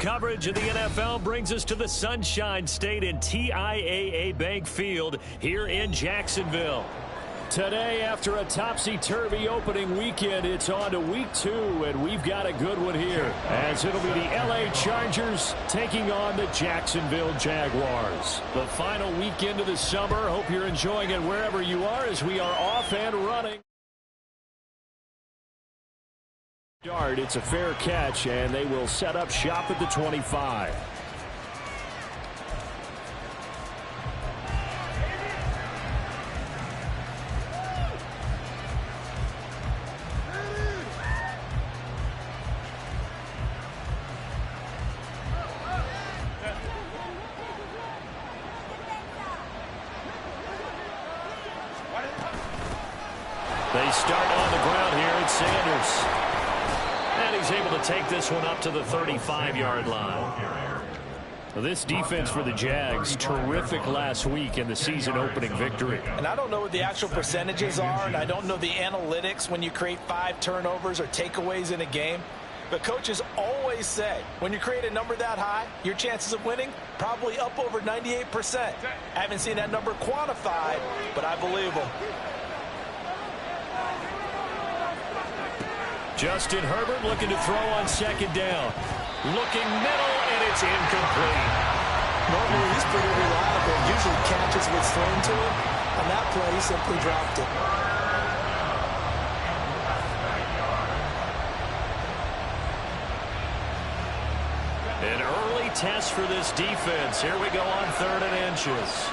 coverage of the NFL brings us to the Sunshine State in TIAA Bank Field here in Jacksonville. Today, after a topsy-turvy opening weekend, it's on to week 2, and we've got a good one here, as it'll be the LA Chargers taking on the Jacksonville Jaguars. The final weekend of the summer. Hope you're enjoying it wherever you are as we are off and running. It's a fair catch, and they will set up shop at the 25. They start on the ground here at Sanders. And he's able to take this one up to the 35-yard line. This defense for the Jags, terrific last week in the season-opening victory. And I don't know what the actual percentages are, and I don't know the analytics when you create 5 turnovers or takeaways in a game. But coaches always say, when you create a number that high, your chances of winning probably up over 98%. I haven't seen that number quantified, but I believe them. Justin Herbert looking to throw on second down. Looking middle, and it's incomplete. Normally, he's pretty reliable. Usually catches what's thrown to him. On that play, he simply dropped it. An early test for this defense. Here we go on 3rd and inches.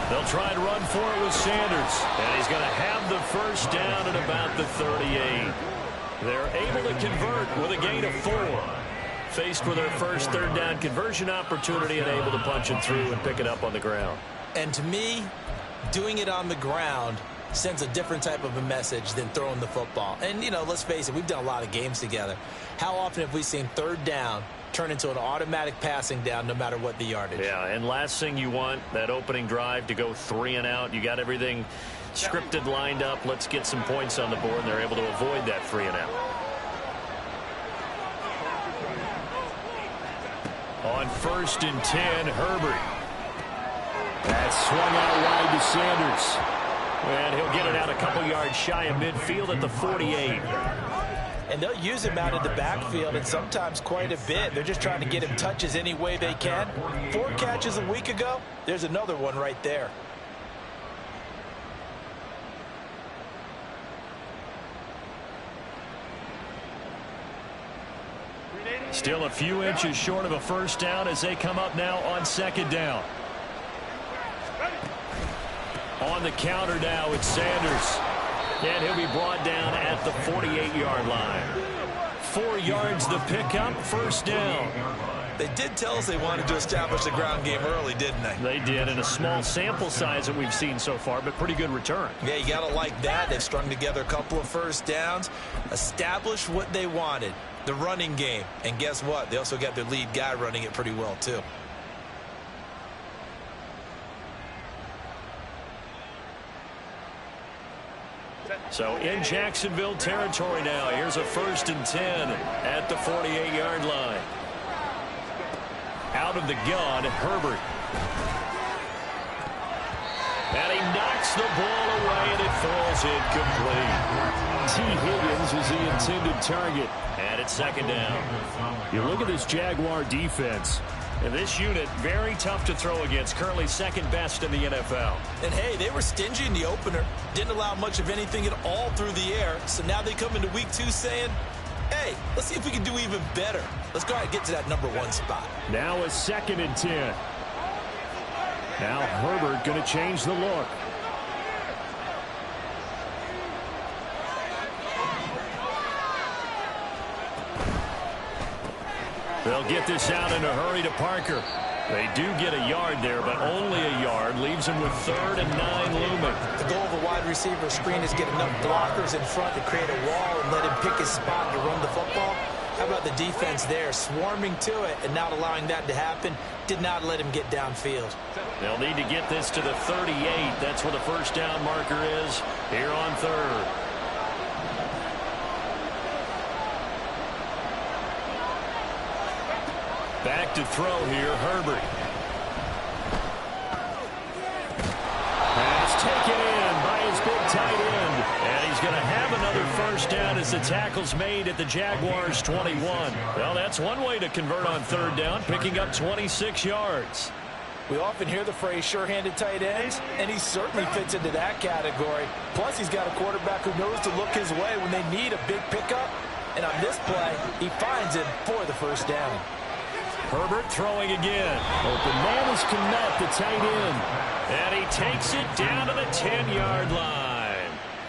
They'll try and run for it with Sanders. And he's going to have the first down at about the 38. They're able to convert with a gain of 4. Faced with their first 3rd down conversion opportunity and able to punch it through and pick it up on the ground. And to me, doing it on the ground sends a different type of a message than throwing the football. And, you know, let's face it, we've done a lot of games together. How often have we seen 3rd down turn into an automatic passing down no matter what the yardage? Yeah, and last thing you want, that opening drive to go 3 and out. You got everything scripted, lined up. Let's get some points on the board, and they're able to avoid that 3 and out. On 1st and 10, Herbert. That's swung out wide to Sanders. And he'll get it out a couple yards shy of midfield at the 48. And they'll use him out of the backfield, and sometimes quite a bit. They're just trying to get him touches any way they can. 4 catches a week ago. There's another one right there. Still a few inches short of a first down as they come up now on 2nd down. On the counter now, it's Sanders. And he'll be brought down at the 48-yard line. 4 yards the pickup, first down. They did tell us they wanted to establish the ground game early, didn't they? They did, in a small sample size that we've seen so far, but pretty good return. Yeah, you got to like that. They've strung together a couple of first downs, established what they wanted, the running game. And guess what? They also got their lead guy running it pretty well, too. So in Jacksonville territory now. Here's a 1st and 10 at the 48-yard line. Out of the gun, Herbert. And he knocks the ball away, and it falls incomplete. T. Higgins is the intended target. And it's 2nd down. You look at this Jaguar defense. And this unit, very tough to throw against. Currently 2nd best in the NFL. And, hey, they were stingy in the opener. Didn't allow much of anything at all through the air. So now they come into week 2 saying, hey, let's see if we can do even better. Let's go ahead and get to that number 1 spot. Now a 2nd and 10. Now Herbert going to change the look. They'll get this out in a hurry to Parker. They do get a yard there, but only a yard. Leaves him with 3rd and 9 looming. The goal of a wide receiver screen is get enough blockers in front to create a wall and let him pick his spot to run the football. How about the defense there, swarming to it and not allowing that to happen? Did not let him get downfield. They'll need to get this to the 38. That's where the first down marker is here on 3rd. Back to throw here, Herbert. Pass taken in by his big tight end. And he's going to have another first down as the tackle's made at the Jaguars' 21. Well, that's one way to convert on third down, picking up 26 yards. We often hear the phrase sure-handed tight ends, and he certainly fits into that category. Plus, he's got a quarterback who knows to look his way when they need a big pickup. And on this play, he finds it for the first down. Herbert throwing again. Open man is Kmet, the tight end. And he takes it down to the 10-yard line.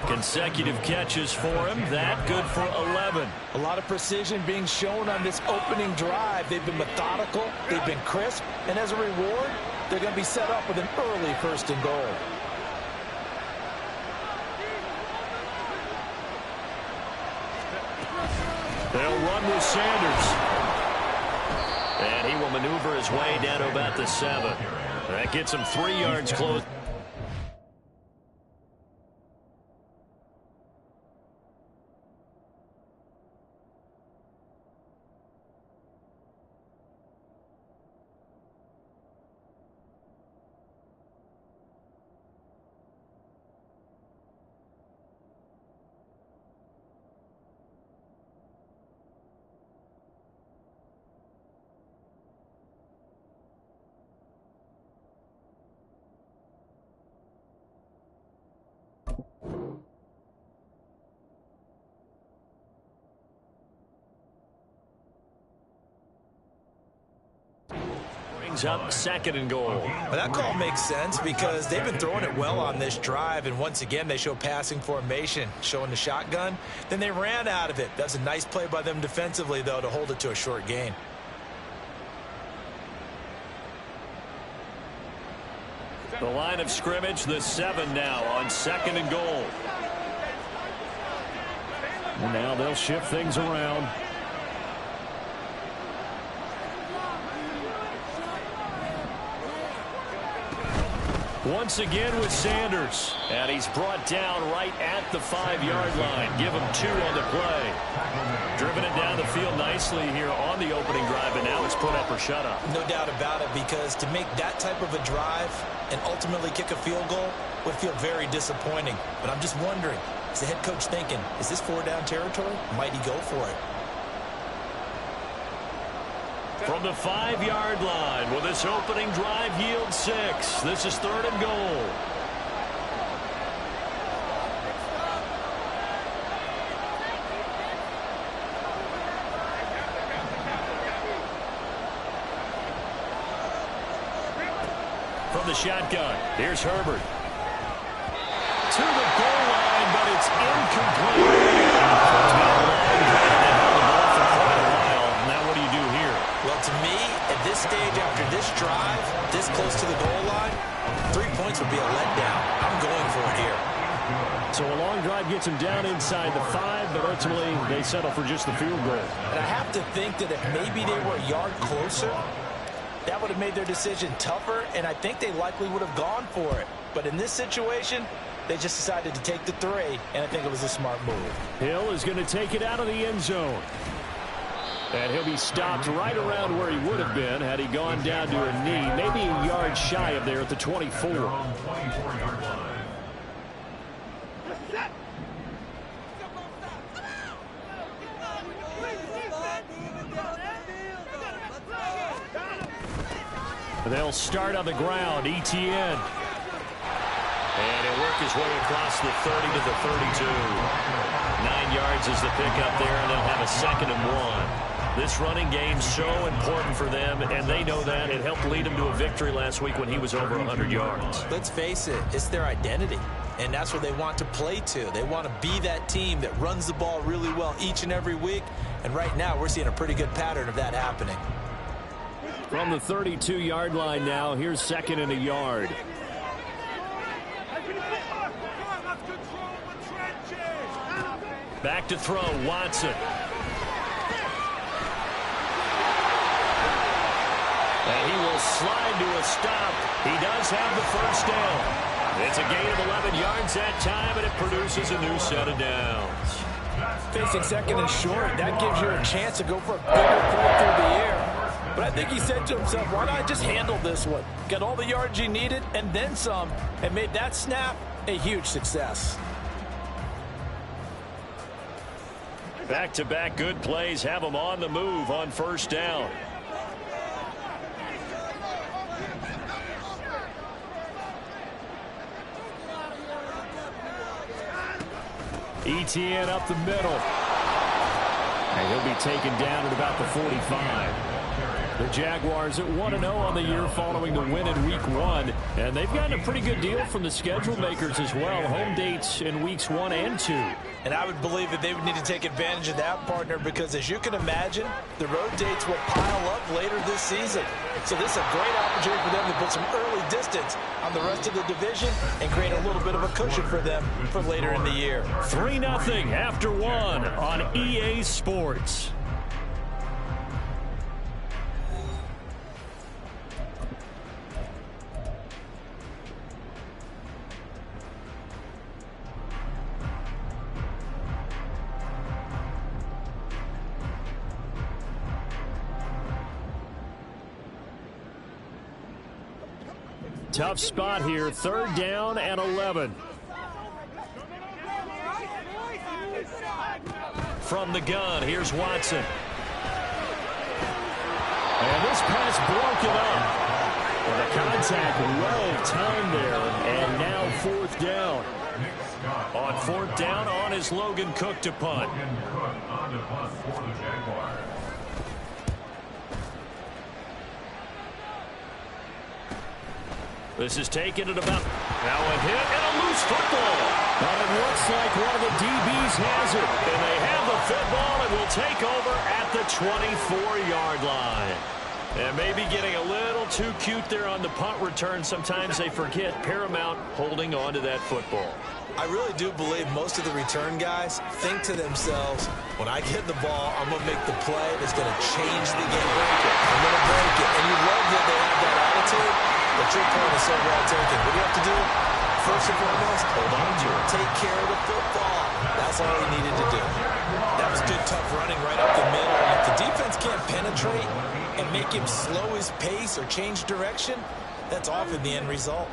Consecutive catches for him. That good for 11. A lot of precision being shown on this opening drive. They've been methodical. They've been crisp. And as a reward, they're going to be set up with an early first and goal. They'll run with Sanders. And he will maneuver his way down to about the 7. That gets him 3 yards close. Up second and goal. Well, that call makes sense because they've been throwing it well on this drive, and once again they show passing formation, showing the shotgun. Then they ran out of it. That's a nice play by them defensively, though, to hold it to a short gain. The line of scrimmage, the 7 now on second and goal. And now they'll shift things around. Once again with Sanders. And he's brought down right at the 5-yard line. Give him 2 on the play. Driven it down the field nicely here on the opening drive, and now it's put up or shut up. No doubt about it, because to make that type of a drive and ultimately kick a field goal would feel very disappointing. But I'm just wondering, is the head coach thinking, is this 4-down territory? Might he go for it? From the 5-yard line, will this opening drive yield 6? This is third and goal. From the shotgun, here's Herbert. To the goal line, but it's incomplete. Well, to me, at this stage after this drive, this close to the goal line, 3 points would be a letdown. I'm going for it here. So a long drive gets them down inside the 5, but ultimately they settle for just the field goal. And I have to think that if maybe they were a yard closer, that would have made their decision tougher, and I think they likely would have gone for it. But in this situation, they just decided to take the 3, and I think it was a smart move. Hill is going to take it out of the end zone. And he'll be stopped right around where he would have been had he gone down to a knee, maybe a yard shy of there at the 24. They'll start on the ground, ETN. And he'll work his way across the 30 to the 32. 9 yards is the pickup there, and they'll have a 2nd and 1. This running game's so important for them, and they know that. It helped lead them to a victory last week when he was over 100 yards. Let's face it, it's their identity, and that's what they want to play to. They want to be that team that runs the ball really well each and every week, and right now we're seeing a pretty good pattern of that happening. From the 32-yard line now, here's 2nd and a yard. Back to throw, Watson. And he will slide to a stop. He does have the first down. It's a gain of 11 yards that time, and it produces a new set of downs. Facing 2nd and short, that gives you a chance to go for a bigger play through the air. But I think he said to himself, why not just handle this one? Got all the yards you needed and then some, and made that snap a huge success. Back-to-back good plays have them on the move on first down. ETN up the middle. And he'll be taken down at about the 45. The Jaguars at 1-0 on the year following the win in Week 1. And they've gotten a pretty good deal from the schedule makers as well. Home dates in Weeks 1 and 2. And I would believe that they would need to take advantage of that, partner, because as you can imagine, the road dates will pile up later this season. So this is a great opportunity for them to put some early distance on the rest of the division and create a little bit of a cushion for them for later in the year. 3-0 after 1 on EA Sports. Tough spot here, 3rd down and 11. From the gun, here's Watson. And this pass broken up. Well, the contact well timed there, and now 4th down. On 4th down, on is Logan Cook to punt. This is taken at about, now a hit and a loose football. But it looks like one of the DBs has it. And they have the football and will take over at the 24-yard line. And maybe getting a little too cute there on the punt return. Sometimes they forget Paramount holding on to that football. I really do believe most of the return guys think to themselves, when I get the ball, I'm going to make the play that's going to change the game. I'm going to break it. And you love that they have that attitude. But your point is so well taken. What do you have to do? First and foremost, hold on to it. Take care of the football. That's all he needed to do. That was good, tough running right up the middle. And if the defense can't penetrate and make him slow his pace or change direction, that's often the end result.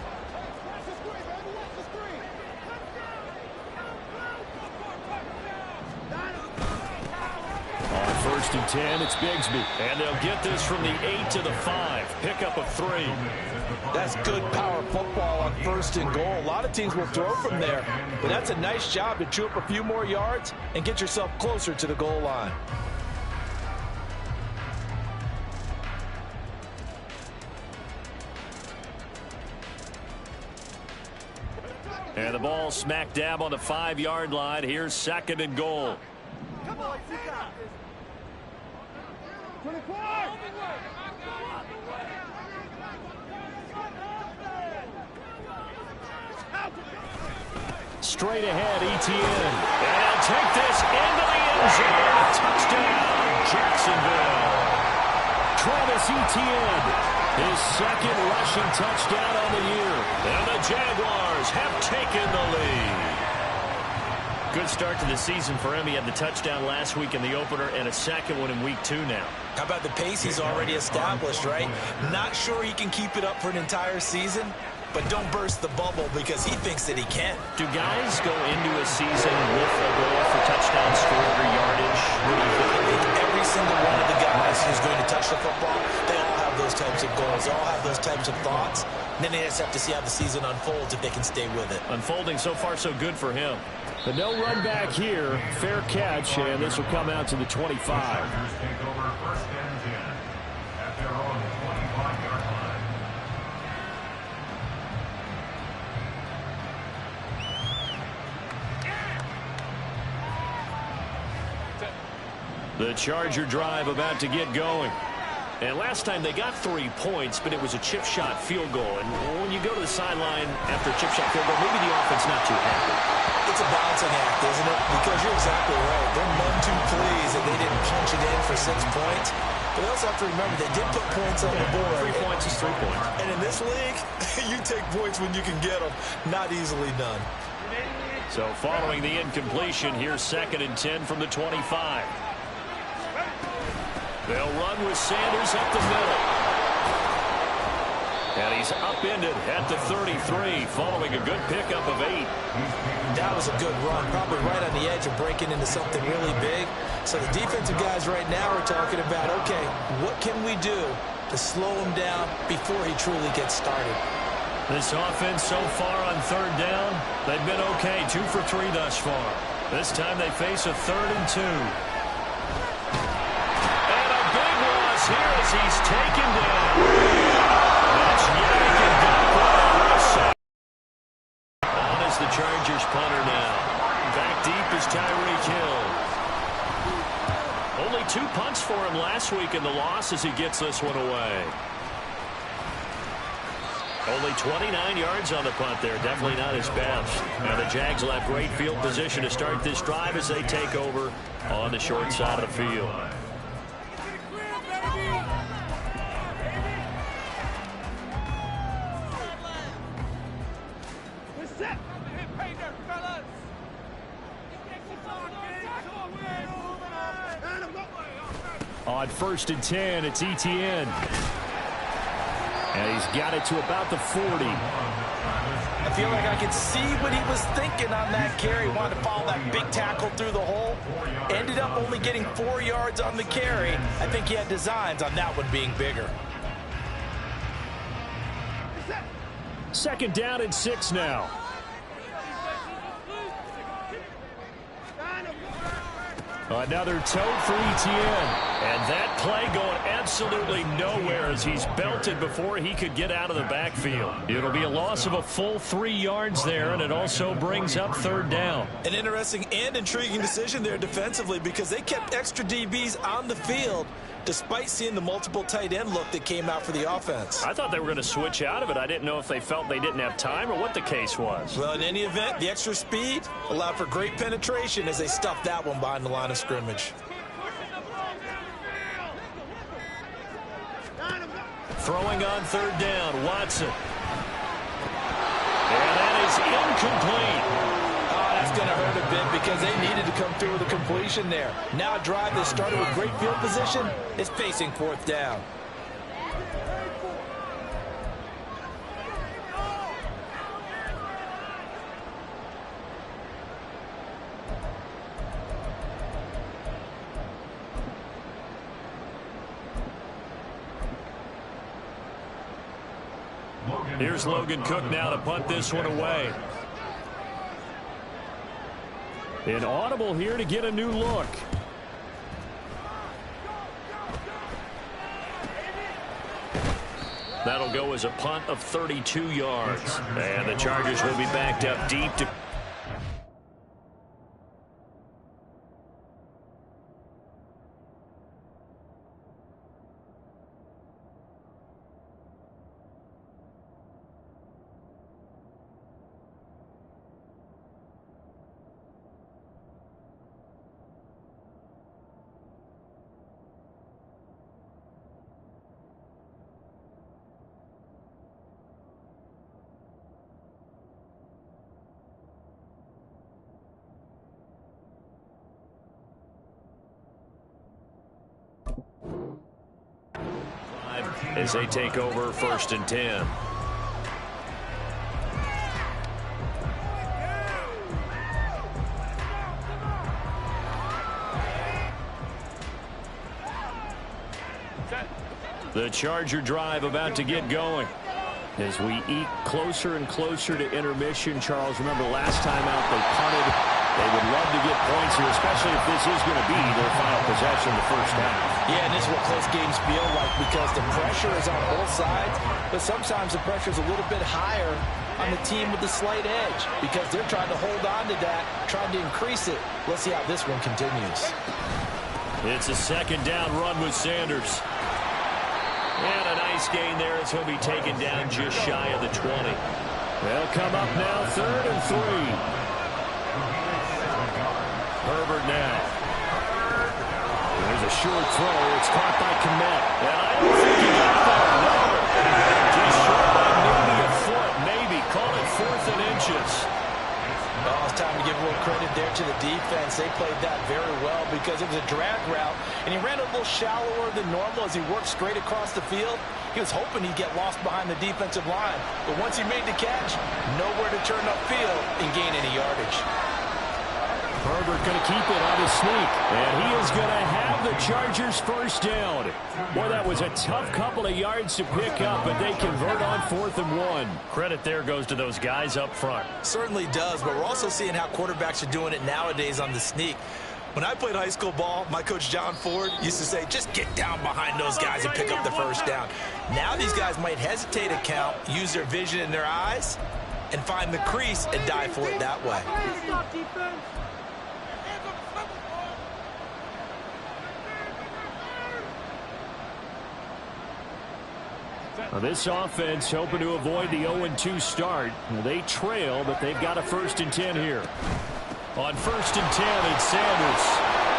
On 1st and 10, it's Bigsby. And they'll get this from the 8 to the 5. Pickup of 3. That's good power football on 1st and goal. A lot of teams will throw from there, but that's a nice job to chew up a few more yards and get yourself closer to the goal line. And the ball smack dab on the 5-yard line. Here's 2nd and goal. Come on, 24! Straight ahead, ETN. And he'll take this into the end zone. Touchdown, Jacksonville. Travis Etienne, his 2nd rushing touchdown on the year. And the Jaguars have taken the lead. Good start to the season for him. He had the touchdown last week in the opener and a 2nd one in Week 2 now. How about the pace he's already established, right? Not sure he can keep it up for an entire season, but don't burst the bubble because he thinks that he can. Do guys go into a season with a goal for touchdown score or yardage? I think every single one of the guys who's going to touch the football, they all have those types of goals. They all have those types of thoughts. And then they just have to see how the season unfolds if they can stay with it. Unfolding so far so good for him. But no run back here. Fair catch, and this will come out to the 25. The Charger drive about to get going. And last time they got 3 points, but it was a chip shot field goal. And when you go to the sideline after a chip shot field goal, maybe the offense not too happy. It's a balancing act, isn't it? Because you're exactly right. They're none too pleased that they didn't punch it in for 6 points. But they also have to remember they did put points on the board. 3 points is 3 points. And in this league, you take points when you can get them. Not easily done. So following the incompletion, here's 2nd and 10 from the 25. They'll run with Sanders up the middle. And he's upended at the 33, following a good pickup of 8. That was a good run, probably right on the edge of breaking into something really big. So the defensive guys right now are talking about, okay, what can we do to slow him down before he truly gets started? This offense so far on third down, they've been okay, 2 for 3 thus far. This time they face a 3rd and 2. And a big loss here as he's taken down. That's Yannick Ngakoue on as the Chargers punter now. Back deep is Tyreek Hill. Only 2 punts for him last week in the loss as he gets this one away. Only 29 yards on the punt there. Definitely not his best. Now the Jags will have great field position to start this drive as they take over on the short side of the field. On 1st and 10, it's Etienne. And he's got it to about the 40. I feel like I could see what he was thinking on that carry. He wanted to follow that big tackle through the hole. Ended up only getting 4 yards on the carry. I think he had designs on that one being bigger. 2nd down and 6 now. Another tote for Etienne. And that play going absolutely nowhere as he's belted before he could get out of the backfield. It'll be a loss of a full 3 yards there, and it also brings up 3rd down. An interesting and intriguing decision there defensively because they kept extra DBs on the field despite seeing the multiple tight end look that came out for the offense. I thought they were going to switch out of it. I didn't know if they felt they didn't have time or what the case was. Well, in any event, the extra speed allowed for great penetration as they stuffed that one behind the line of scrimmage. Throwing on 3rd down, Watson. And that is incomplete. Oh, that's going to hurt a bit because they needed to come through with a completion there. Now a drive that started with great field position is facing 4th down. Here's Logan Cook now to punt this one away. An audible here to get a new look. That'll go as a punt of 32 yards. And the Chargers will be backed up deep to... as they take over 1st and 10. The Charger drive about to get going. As we eke closer and closer to intermission, Charles, remember last time out they punted. They would love to get points here, especially if this is going to be their final possession the first half. Yeah, and this is what close games feel like because the pressure is on both sides, but sometimes the pressure is a little bit higher on the team with the slight edge because they're trying to hold on to that, trying to increase it. Let's see how this one continues. It's a 2nd down run with Sanders. And a nice gain there as he'll be taken down just shy of the 20. They'll come up now 3rd and 3. Herbert now. There's a short throw. It's caught by Kmet. And I don't think he got there. No. Just short by maybe a foot. Maybe. Call it 4th and inches. Oh, it's time to give a little credit there to the defense. They played that very well because it was a drag route, and he ran a little shallower than normal as he worked straight across the field. He was hoping he'd get lost behind the defensive line, but once he made the catch, nowhere to turn upfield and gain any yardage. Herbert going to keep it on his sneak, and he is going to have the Chargers first down. Boy, that was a tough couple of yards to pick up, but they convert on 4th and 1. Credit there goes to those guys up front. Certainly does, but we're also seeing how quarterbacks are doing it nowadays on the sneak. When I played high school ball, my coach John Ford used to say, just get down behind those guys and pick up the first down. Now these guys might hesitate to count, use their vision in their eyes, and find the crease and dive for it that way. Now this offense hoping to avoid the 0-2 start. Now they trail, but they've got a 1st and 10 here. On 1st and 10, it's Sanders.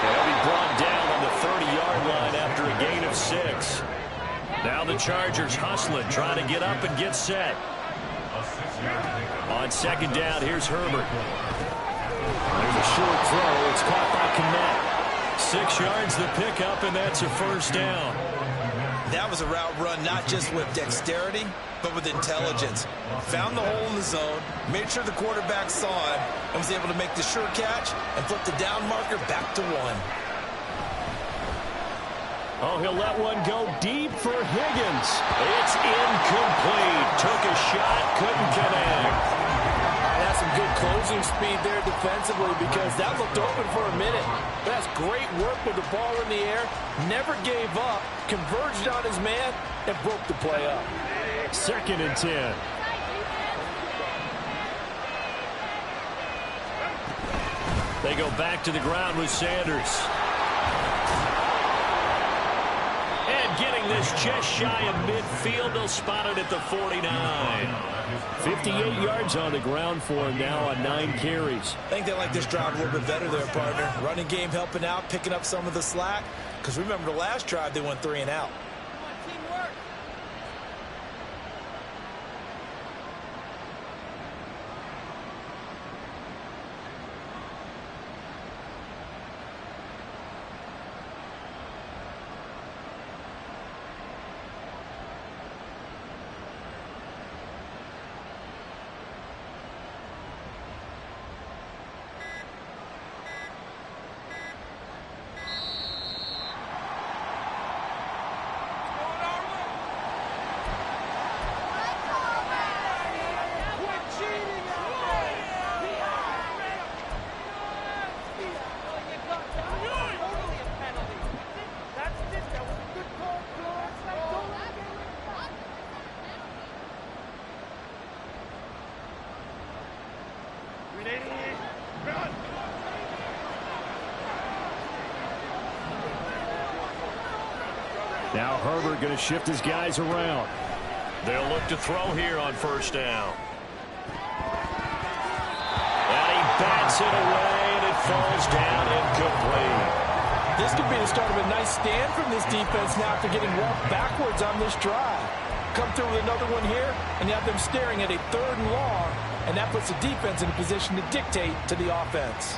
And he'll be brought down on the 30-yard line after a gain of 6. Now the Chargers hustling, trying to get up and get set. On 2nd down, here's Herbert. There's a short throw. It's caught by Kmet. 6 yards the pickup, and that's a 1st down. That was a route run not just with dexterity, but with intelligence. Found the hole in the zone, made sure the quarterback saw it, and was able to make the sure catch and flip the down marker back to 1. Oh, he'll let one go deep for Higgins. It's incomplete. Took a shot, couldn't connect. That's some good closing speed there defensively because that looked open for a minute. That's great work with the ball in the air. Never gave up, converged on his man, and broke the play up. 2nd and 10. They go back to the ground with Sanders. And getting this just shy of midfield, they'll spot it at the 49. 58 yards on the ground for him now on 9 carries. I think they like this drive a little bit better there, partner. Running game helping out, picking up some of the slack. Because remember the last drive, they went 3 and out. Now Herbert going to shift his guys around. They'll look to throw here on 1st down. And he bats it away, and it falls down incomplete. This could be the start of a nice stand from this defense now after getting walked backwards on this drive. Come through with another one here, and you have them staring at a 3rd and long, and that puts the defense in a position to dictate to the offense.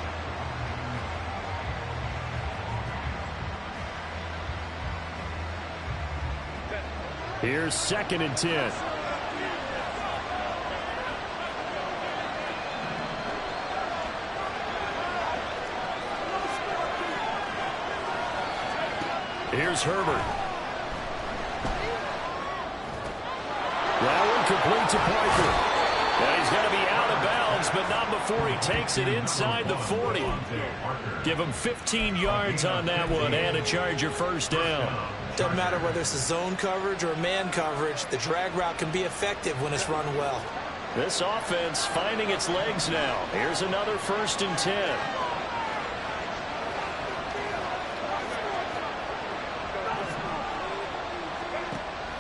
Here's 2nd and 10. Here's Herbert. That one complete to Parker. And he's going to be out of bounds, but not before he takes it inside the 40. Give him 15 yards on that one and a Charger 1st down. Doesn't matter whether it's a zone coverage or a man coverage, the drag route can be effective when it's run well. This offense finding its legs now. Here's another 1st and 10.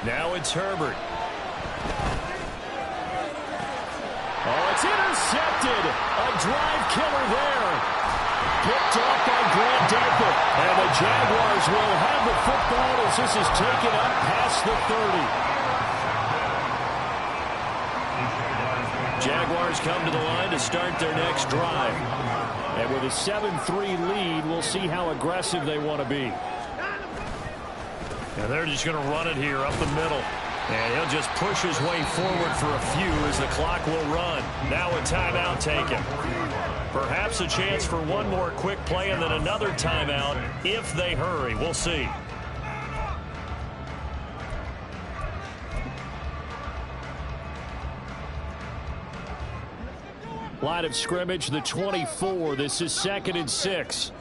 Now it's Herbert. Oh, it's intercepted. A drive killer there. Picked off by Grant Delpit. And the Jaguars will have the football as this is taken up past the 30. Jaguars come to the line to start their next drive. And with a 7-3 lead, we'll see how aggressive they want to be. And they're just going to run it here up the middle. And he'll just push his way forward for a few as the clock will run. Now a timeout taken. Perhaps a chance for one more quick play and then another timeout if they hurry. We'll see. Line of scrimmage, the 24. This is 2nd and 6.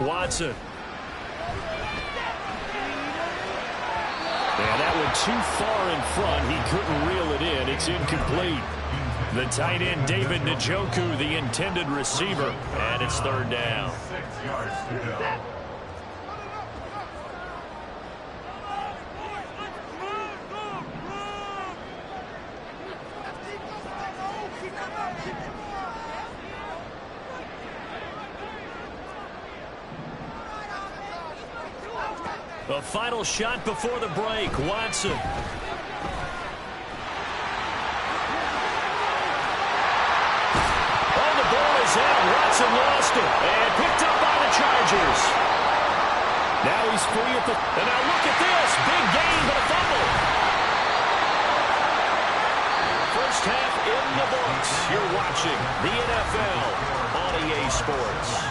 Watson. And that one too far in front. He couldn't reel it in. It's incomplete. The tight end, David Njoku, the intended receiver. And it's 3rd down. A final shot before the break. Watson. Oh, the ball is out. Watson lost it. And picked up by the Chargers. Now he's free at the... And now look at this. Big gain, but a fumble. First half in the books. You're watching the NFL on EA Sports.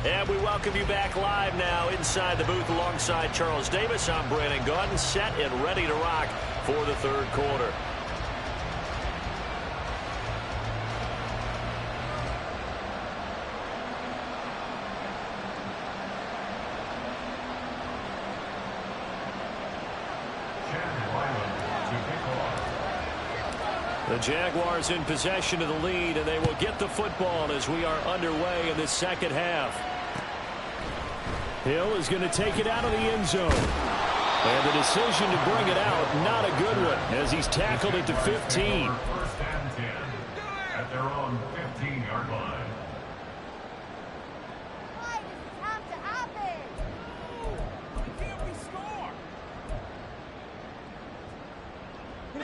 And we welcome you back live now inside the booth alongside Charles Davis. I'm Brandon Gaudin, set and ready to rock for the 3rd quarter. The Jaguars in possession of the lead, and they will get the football as we are underway in this 2nd half. Hill is going to take it out of the end zone. And the decision to bring it out, not a good one, as he's tackled it to 15. First and 10 at their own 15-yard line. Why does this have to happen? Why can't we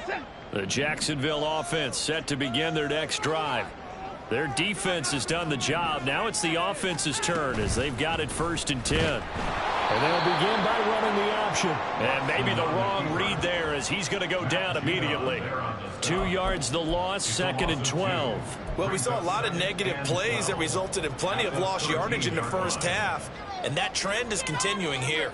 score? The Jacksonville offense set to begin their next drive. Their defense has done the job. Now it's the offense's turn as they've got it 1st and 10. And they'll begin by running the option. And maybe the wrong read there as he's going to go down immediately. 2 yards the loss, 2nd and 12. Well, we saw a lot of negative plays that resulted in plenty of lost yardage in the first half. And that trend is continuing here.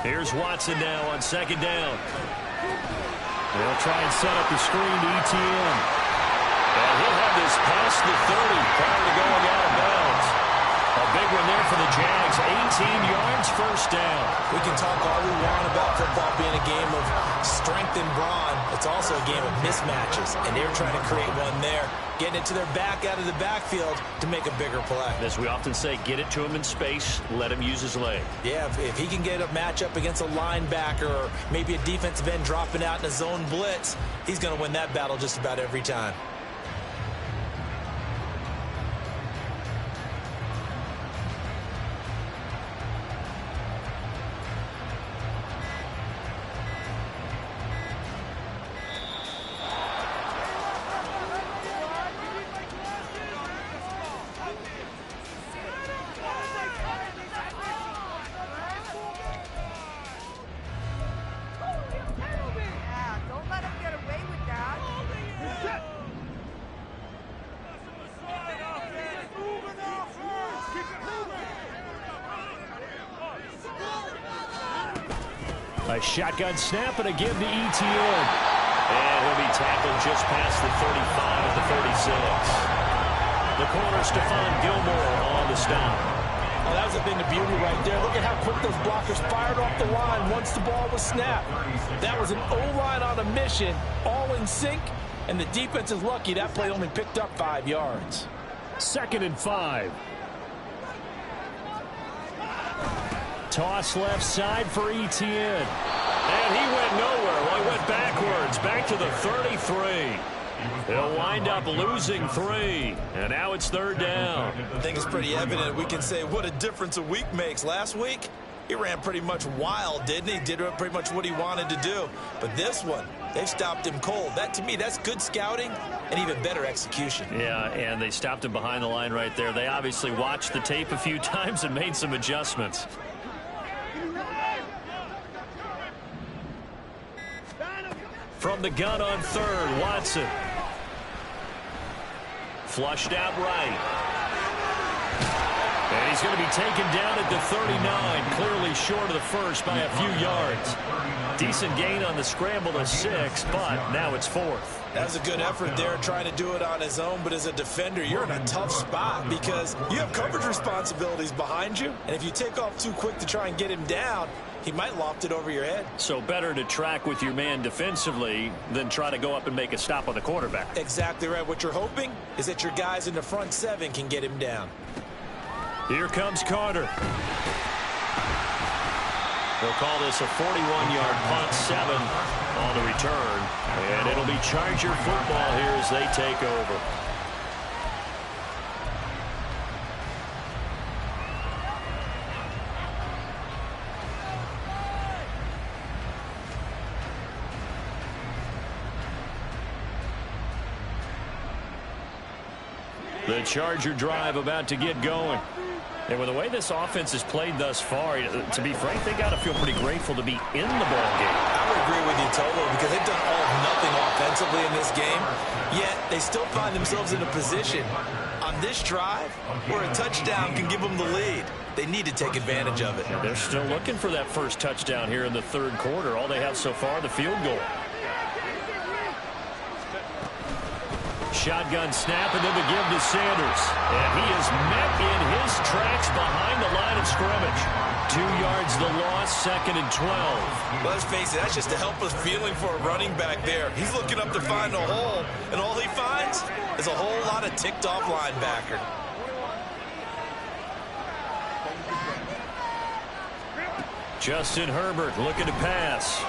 Here's Watson now on 2nd down. They'll try and set up the screen to ETN. And he'll have this past the 30 prior to going out of bounds. A big one there for the Jags. 18 yards, 1st down. We can talk all we want about football being a game of strength and brawn. It's also a game of mismatches, and they're trying to create one there. Getting it to their back out of the backfield to make a bigger play. As we often say, get it to him in space, let him use his leg. Yeah, if he can get a matchup against a linebacker or maybe a defensive end dropping out in a zone blitz, he's going to win that battle just about every time. A shotgun snap and a give to ETN. And he'll be tackled just past the 35 at the 36. The corner, Stephon Gilmore, on the stop. Oh, that was a thing of beauty right there. Look at how quick those blockers fired off the line once the ball was snapped. That was an O-line on a mission, all in sync, and the defense is lucky that play only picked up 5 yards. 2nd and 5. Toss left side for Etienne. And he went nowhere. Well, he went backwards, back to the 33. He'll wind up losing 3, and now it's 3rd down. I think it's pretty evident. We can say what a difference a week makes. Last week, he ran pretty much wild, didn't he? Did pretty much what he wanted to do. But this one, they stopped him cold. That, to me, that's good scouting and even better execution. Yeah, and they stopped him behind the line right there. They obviously watched the tape a few times and made some adjustments. From the gun on 3rd, Watson. Flushed out right. And he's going to be taken down at the 39, clearly short of the first by a few yards. Decent gain on the scramble to 6, but now it's 4th. That was a good effort there, trying to do it on his own, but as a defender, you're in a tough spot because you have coverage responsibilities behind you, and if you take off too quick to try and get him down, he might loft it over your head. So better to track with your man defensively than try to go up and make a stop on the quarterback. Exactly right. What you're hoping is that your guys in the front 7 can get him down. Here comes Carter. They'll call this a 41-yard punt, 7 on the return. And it'll be Charger football here as they take over. The Charger drive about to get going. And with the way this offense has played thus far, to be frank, they got to feel pretty grateful to be in the ball game. I would agree with you totally because they've done all or nothing offensively in this game, yet they still find themselves in a position on this drive where a touchdown can give them the lead. They need to take advantage of it. They're still looking for that first touchdown here in the 3rd quarter. All they have so far, the field goal. Shotgun snap and then the give to Sanders. And he is met in his tracks behind the line of scrimmage. 2 yards the loss, 2nd and 12. Well, let's face it, that's just a helpless feeling for a running back there. He's looking up to find a hole, and all he finds is a whole lot of ticked-off linebacker. Justin Herbert looking to pass.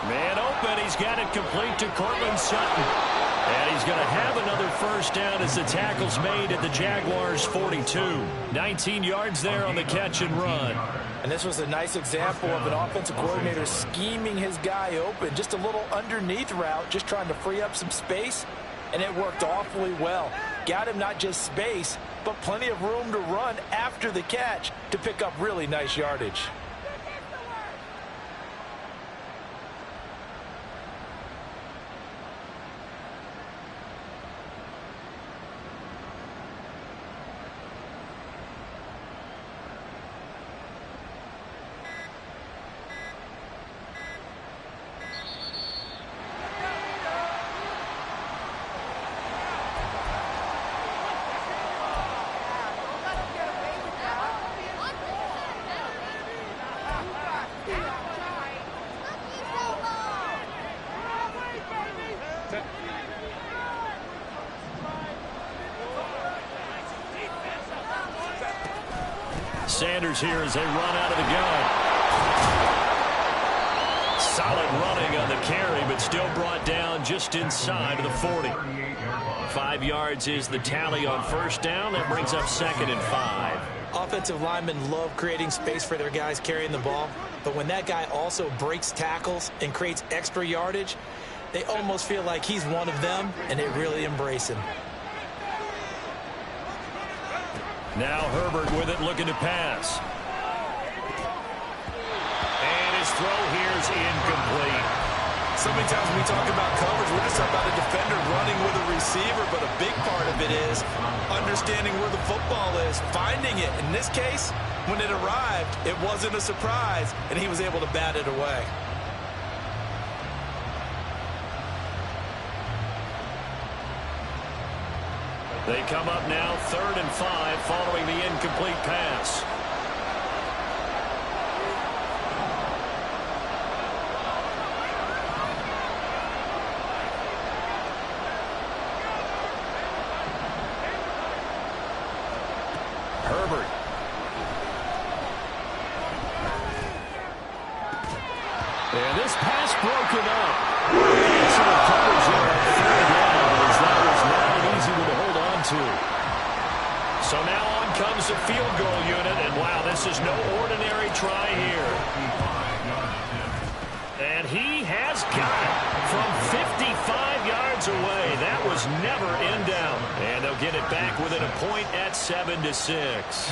Man open, he's got it complete to Cortland Sutton. And he's going to have another first down as the tackle's made at the Jaguars' 42. 19 yards there on the catch and run. And this was a nice example of an offensive coordinator scheming his guy open. Just a little underneath route, just trying to free up some space, and it worked awfully well. Got him not just space, but plenty of room to run after the catch to pick up really nice yardage. Sanders here as they run out of the gun. Solid running on the carry, but still brought down just inside of the 40. 5 yards is the tally on first down. That brings up 2nd and 5. Offensive linemen love creating space for their guys carrying the ball, but when that guy also breaks tackles and creates extra yardage, they almost feel like he's one of them, and they really embrace him. Now Herbert with it, looking to pass. And his throw here is incomplete. So many times when we talk about coverage, we're just talking about a defender running with a receiver, but a big part of it is understanding where the football is, finding it. In this case, when it arrived, it wasn't a surprise, and he was able to bat it away. They come up now 3rd and 5 following the incomplete pass. Herbert. And this pass broken up. Excellent coverage there on 3rd down, as that was not an easy one to hold on to. So now on comes the field goal unit, and wow, this is no ordinary try here. And he has got it from 55 yards away. That was never in doubt. And they'll get it back within a point at 7-6.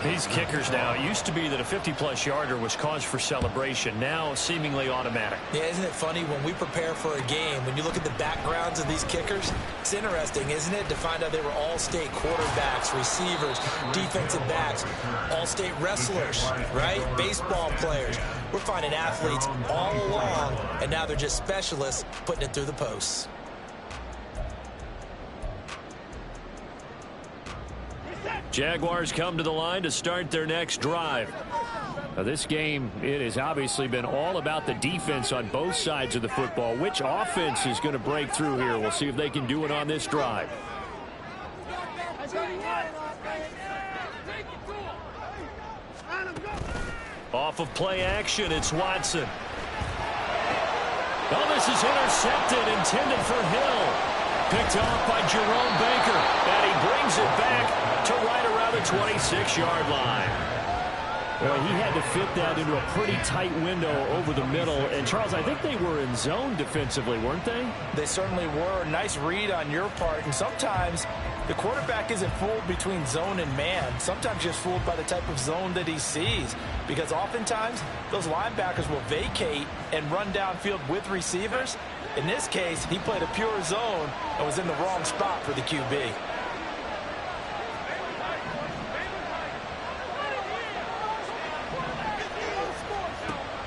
These kickers now, it used to be that a 50-plus yarder was cause for celebration. Now seemingly automatic. Yeah, isn't it funny when we prepare for a game, when you look at the backgrounds of these kickers, it's interesting, isn't it, to find out they were all-state quarterbacks, receivers, defensive backs, all-state wrestlers, right? Baseball players. We're finding athletes all along, and now they're just specialists putting it through the posts. Jaguars come to the line to start their next drive. Now, this game, it has obviously been all about the defense on both sides of the football. Which offense is going to break through here? We'll see if they can do it on this drive. Off of play action, it's Watson. Oh, this is intercepted, intended for Hill. Picked off by Jerome Baker. And he brings it back to right around the 26-yard line. Well, he had to fit that into a pretty tight window over the middle. And, Charles, I think they were in zone defensively, weren't they? They certainly were. Nice read on your part. And sometimes the quarterback isn't fooled between zone and man. Sometimes just fooled by the type of zone that he sees. Because oftentimes, those linebackers will vacate and run downfield with receivers. In this case, he played a pure zone and was in the wrong spot for the QB.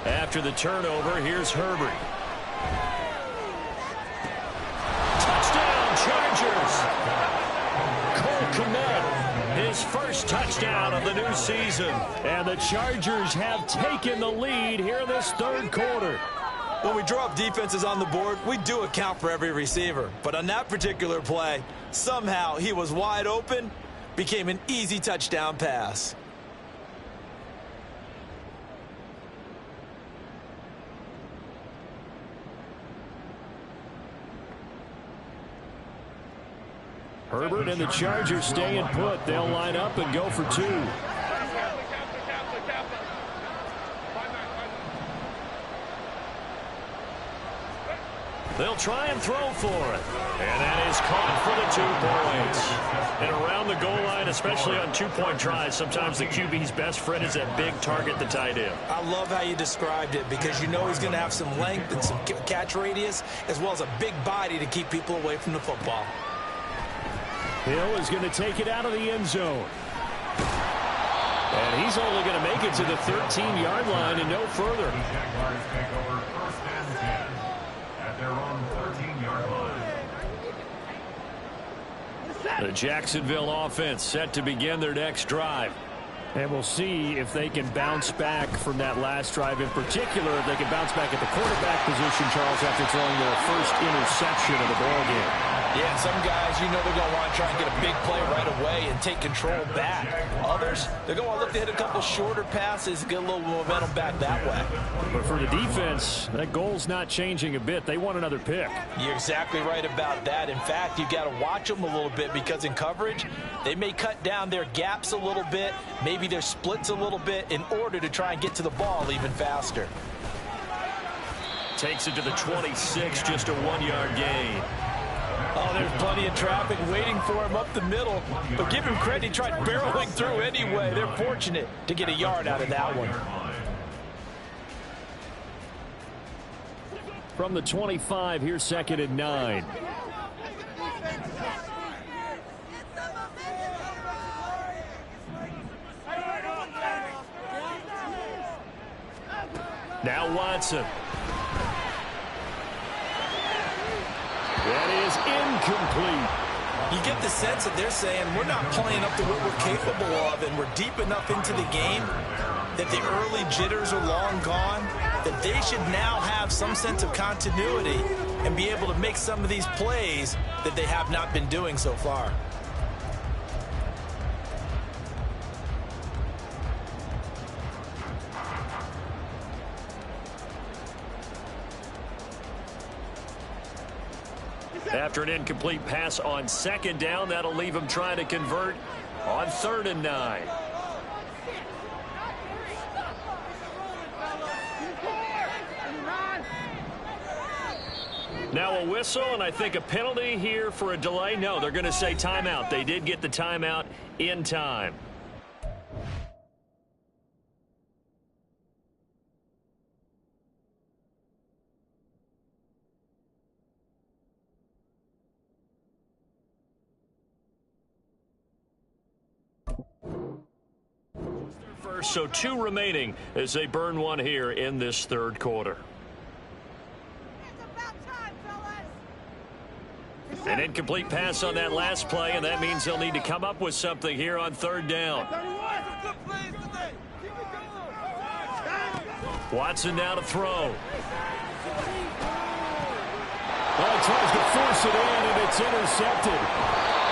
After the turnover, here's Herbert. Touchdown, Chargers! Cole Kmet, his first touchdown of the new season. And the Chargers have taken the lead here in this 3rd quarter. When we draw up defenses on the board, we do account for every receiver. But on that particular play, somehow he was wide open, became an easy touchdown pass. Herbert and the Chargers staying put. They'll line up and go for 2. They'll try and throw for it. And that is caught for the 2 points. And around the goal line, especially on 2-point tries, sometimes the QB's best friend is that big target, the tight end. I love how you described it because you know he's going to have some length and some catch radius as well as a big body to keep people away from the football. Hill is going to take it out of the end zone. And he's only going to make it to the 13-yard line and no further. The Jaguars take over 1st and 10 at their own 13-yard line. The Jacksonville offense set to begin their next drive. And we'll see if they can bounce back from that last drive. In particular, if they can bounce back at the quarterback position, Charles, after throwing their first interception of the ballgame. Yeah, some guys, you know they're going to want to try and get a big play right away and take control back. Others, they're going to look to hit a couple shorter passes, get a little momentum back that way. But for the defense, that goal's not changing a bit. They want another pick. You're exactly right about that. In fact, you've got to watch them a little bit because in coverage, they may cut down their gaps a little bit, maybe their splits a little bit in order to try and get to the ball even faster. Takes it to the 26, just a 1-yard gain. Oh, there's plenty of traffic waiting for him up the middle. But give him credit, he tried barreling through anyway. They're fortunate to get a yard out of that one. From the 25, here's 2nd and 9. Now Watson. That is incomplete. You get the sense that they're saying we're not playing up to what we're capable of, and we're deep enough into the game that the early jitters are long gone, that they should now have some sense of continuity and be able to make some of these plays that they have not been doing so far. After an incomplete pass on second down, that'll leave him trying to convert on 3rd and 9. Now a whistle, and I think a penalty here for a delay. No, they're going to say timeout. They did get the timeout in time. First, so 2 remaining as they burn one here in this 3rd quarter. An incomplete pass on that last play, and that means they'll need to come up with something here on 3rd down. Watson now to throw. Well, he tries to force it in, and it's intercepted.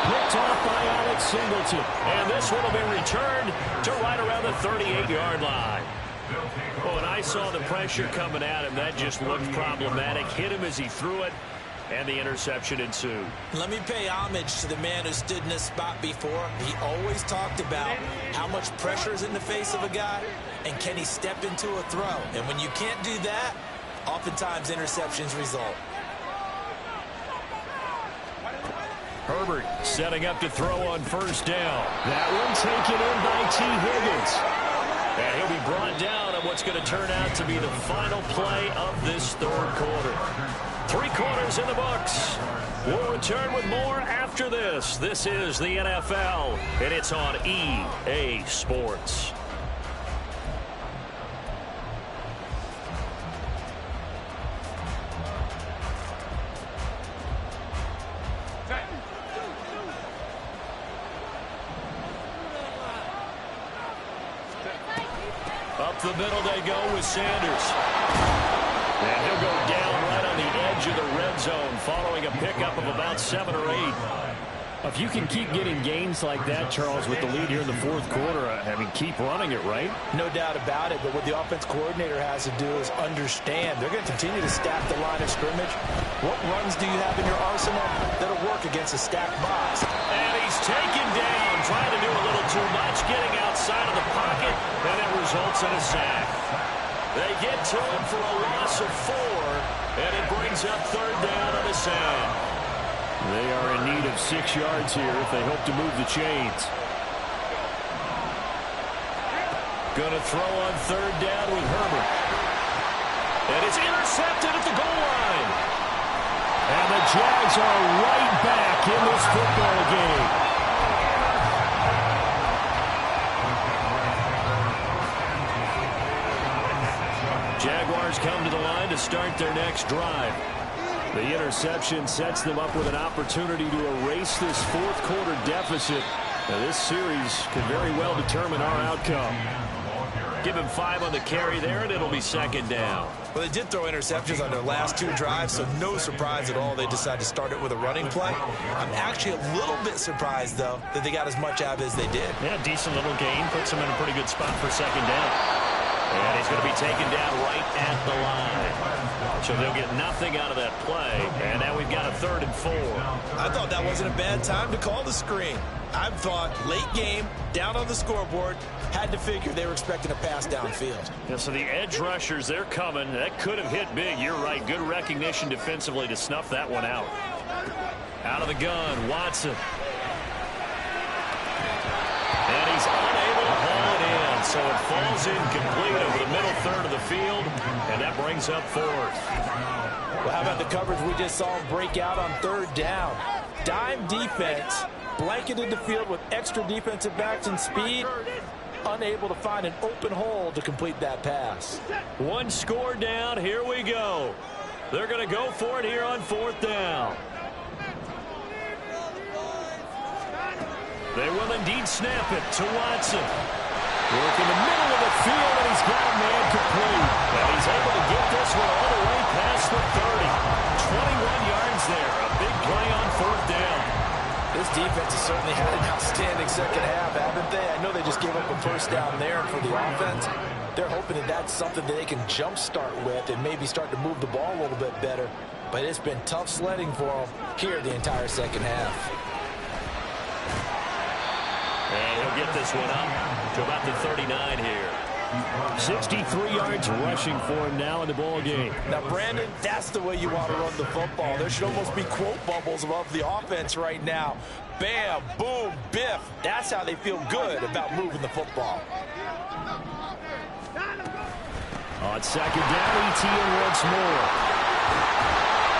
Picked off by Alex Singleton. And this one will be returned to right around the 38-yard line. Well, when I saw the pressure coming at him, that just looked problematic. Hit him as he threw it, and the interception ensued. Let me pay homage to the man who stood in this spot before. He always talked about how much pressure is in the face of a guy, and can he step into a throw. And when you can't do that, oftentimes interceptions result. Herbert setting up to throw on 1st down. That one taken in by T. Higgins. And he'll be brought down on what's going to turn out to be the final play of this 3rd quarter. 3 quarters in the books. We'll return with more after this. This is the NFL, and it's on EA Sports. Up the middle they go with Sanders. And he'll go down right on the edge of the red zone following a pickup of about 7 or 8. If you can keep getting gains like that, Charles, with the lead here in the 4th quarter, I mean, keep running it, right? No doubt about it, but what the offense coordinator has to do is understand they're going to continue to stack the line of scrimmage. What runs do you have in your arsenal that'll work against a stacked box? And he's taken down, trying to do a little too much, getting outside of the pocket, and it results in a sack. They get to him for a loss of 4, and it brings up 3rd down on the sand. They are in need of 6 yards here if they hope to move the chains. Going to throw on 3rd down with Herbert. And it's intercepted at the goal line. And the Jags are right back in this football game. Jaguars come to the line to start their next drive. The interception sets them up with an opportunity to erase this 4th quarter deficit. Now, this series could very well determine our outcome. Give him 5 on the carry there, and it'll be 2nd down. Well, they did throw interceptions on their last 2 drives, so no surprise at all they decided to start it with a running play. I'm actually a little bit surprised, though, that they got as much out of it as they did. Yeah, decent little gain. Puts them in a pretty good spot for 2nd down. And he's going to be taken down right at the line. So they'll get nothing out of that play. And now we've got a 3rd and 4. I thought that wasn't a bad time to call the screen. I thought late game, down on the scoreboard, had to figure they were expecting a pass downfield. Yeah, so the edge rushers, they're coming. That could have hit big. You're right. Good recognition defensively to snuff that one out. Out of the gun, Watson. And he's unable to haul it in. So it falls incomplete over the middle 3rd of the field. And that brings up 4th. Well, how about the coverage we just saw him break out on 3rd down? Dime defense, blanketed the field with extra defensive backs and speed. Unable to find an open hole to complete that pass. 1 score down. Here we go. They're going to go for it here on 4th down. They will indeed snap it to Watson. Work in the middle of the field, and he's got a man complete. And he's able to get this one all the way past the 30. 21 yards there. A big play on fourth down. This defense has certainly had an outstanding second half, haven't they? I know they just gave up a first down there, and for the offense, they're hoping that that's something that they can jumpstart with and maybe start to move the ball a little bit better. But it's been tough sledding for them here the entire second half. And he'll get this one up to about the 39 here. 63 yards rushing for him now in the ball game. Now, Brandon, that's the way you want to run the football. There should almost be quote bubbles above the offense right now. Bam, boom, biff. That's how they feel good about moving the football. On second down, ETN once more.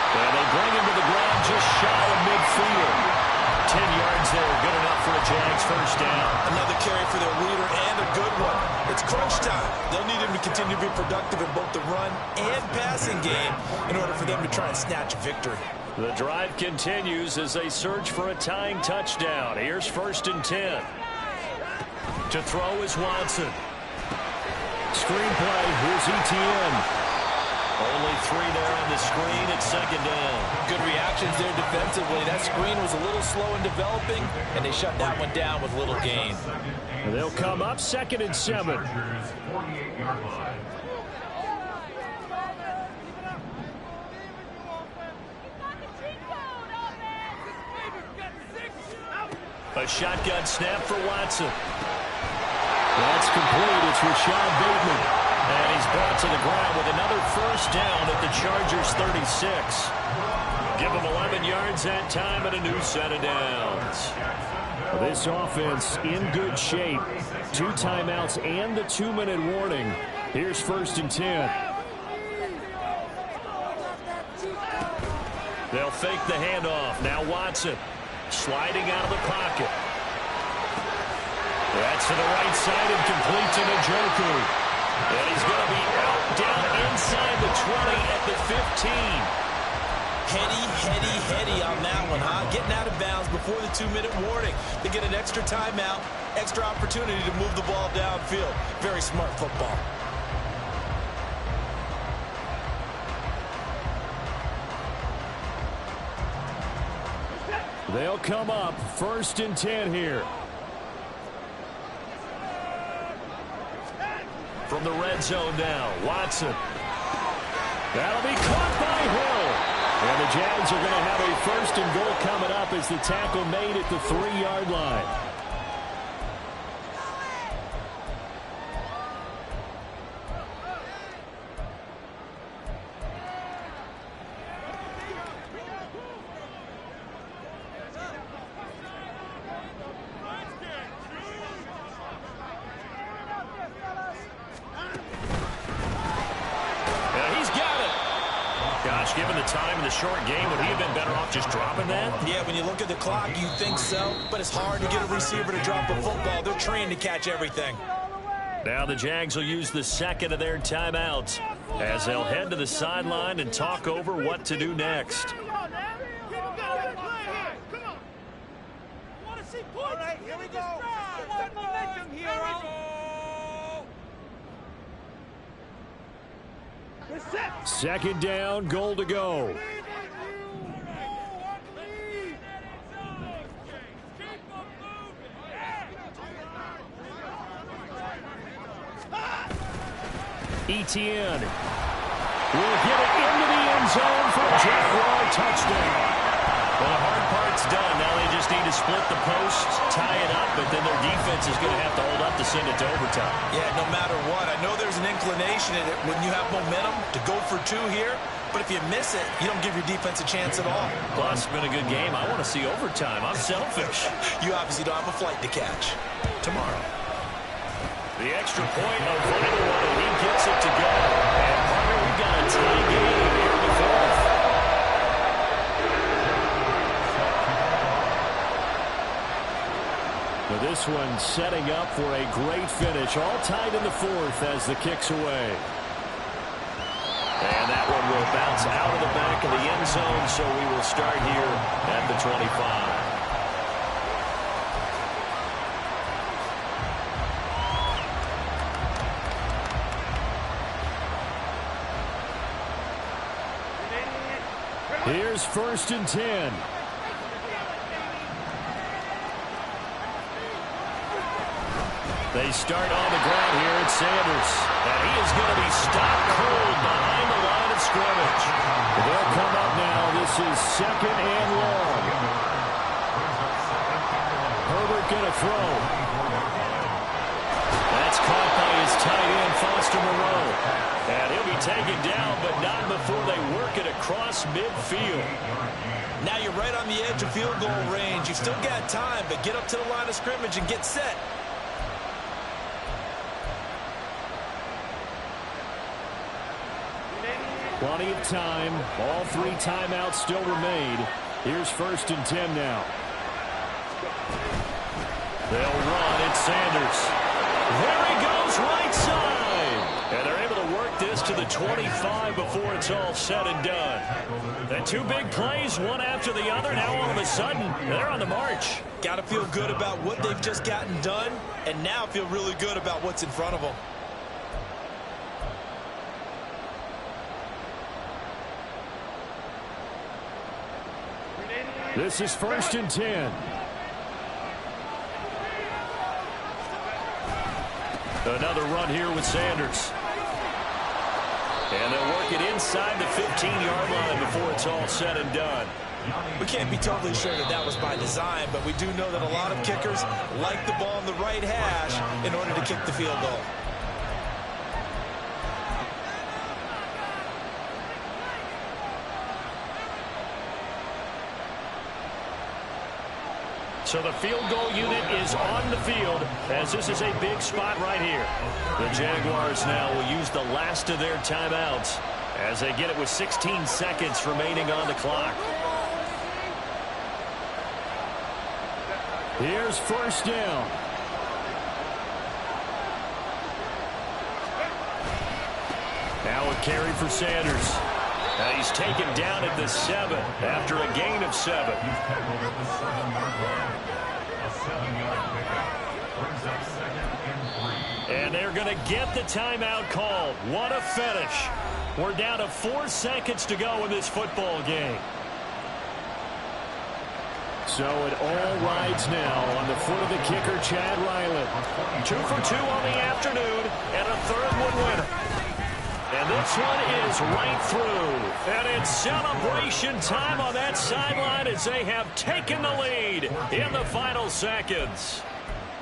And they bring him to the ground just shy of midfield. 10 yards there, good enough for a Jags first down. Another carry for their leader, and a good one. It's crunch time. They'll need him to continue to be productive in both the run and passing game in order for them to try and snatch a victory. The drive continues as they search for a tying touchdown. Here's 1st and 10. To throw is Watson. Screenplay, here's ETN. Only 3 there on the screen at second down. Good reactions there defensively. That screen was a little slow in developing, and they shut that one down with little gain. And they'll come up 2nd and 7. A shotgun snap for Watson. That's complete. It's Rashad Bateman. And he's brought to the ground with another first down at the Chargers' 36. Give him 11 yards that time and a new set of downs. This offense in good shape. 2 timeouts and the 2-minute warning. Here's 1st and 10. They'll fake the handoff. Now Watson sliding out of the pocket. That's to the right side and complete to Njoku. And he's going to be out down inside the 20 at the 15. Heady on that one, huh? Getting out of bounds before the 2-minute warning. They get an extra timeout, extra opportunity to move the ball downfield. Very smart football. They'll come up 1st and 10 here. From the red zone now, Watson. That'll be caught by Hill. And the Jags are going to have a 1st and goal coming up as the tackle made at the 3-yard line. Given the time in the short game, would he have been better off just dropping that? Yeah, when you look at the clock, you think so. But it's hard to get a receiver to drop a football. They're trained to catch everything. Now the Jags will use the 2nd of their timeouts as they'll head to the sideline and talk over what to do next. Second down, goal to go. ETN will get it into the end zone for a Jaguar touchdown. Well, the hard part's done. Now they just need to split the posts, tie it up, but then their defense is going to have to hold up to send it to overtime. Yeah, no matter what. I know there's an inclination in it when you have momentum to go for 2 here, but if you miss it, you don't give your defense a chance at all. Plus, it's been a good game. I want to see overtime. I'm selfish. You obviously don't have a flight to catch. Tomorrow. The extra point, a vital one, and he gets it to go. And, partner, we've got a tie game here in the 4th. But this one setting up for a great finish. All tied in the 4th as the kick's away. And that one will bounce out of the back of the end zone, so we will start here at the 25. Here's 1st and 10. They start on the ground here at Sanders. And he is going to be stopped cold behind the line of scrimmage. They'll come up now. This is 2nd and long. Herbert going to throw. That's caught by his tight end, Foster Moreau. And he'll be taken down, but not before they work it across midfield. Now you're right on the edge of field goal range. You've still got time, but get up to the line of scrimmage and get set. Plenty of time. All 3 timeouts still remain. Here's 1st and 10 now. They'll run. It's Sanders. There he goes, right side. And they're able to work this to the 25 before it's all said and done. And 2 big plays, one after the other. Now all of a sudden, they're on the march. Got to feel good about what they've just gotten done, and now feel really good about what's in front of them. This is 1st and 10. Another run here with Sanders. And they'll work it inside the 15-yard line before it's all said and done. We can't be totally sure that that was by design, but we do know that a lot of kickers like the ball in the right hash in order to kick the field goal. So the field goal unit is on the field as this is a big spot right here. The Jaguars now will use the last of their timeouts as they get it with 16 seconds remaining on the clock. Here's 1st down. Now a carry for Sanders. Now he's taken down at the 7 after a gain of 7. And they're going to get the timeout called. What a finish. We're down to 4 seconds to go in this football game. So it all rides now on the foot of the kicker, Chad Ryland. 2 for 2 on the afternoon and a 3rd one winner. And this one is right through. And it's celebration time on that sideline as they have taken the lead in the final seconds.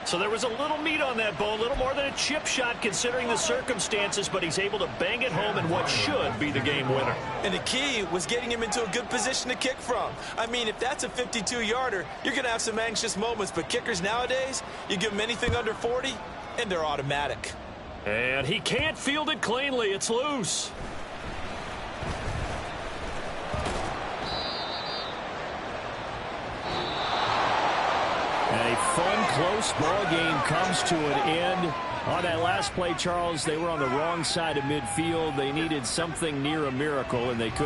So there was a little meat on that bone, a little more than a chip shot considering the circumstances, but he's able to bang it home in what should be the game winner. And the key was getting him into a good position to kick from. I mean, if that's a 52-yarder, you're going to have some anxious moments, but kickers nowadays, you give them anything under 40, and they're automatic. And he can't field it cleanly. It's loose. A fun, close ball game comes to an end. On that last play, Charles, they were on the wrong side of midfield. They needed something near a miracle, and they couldn't.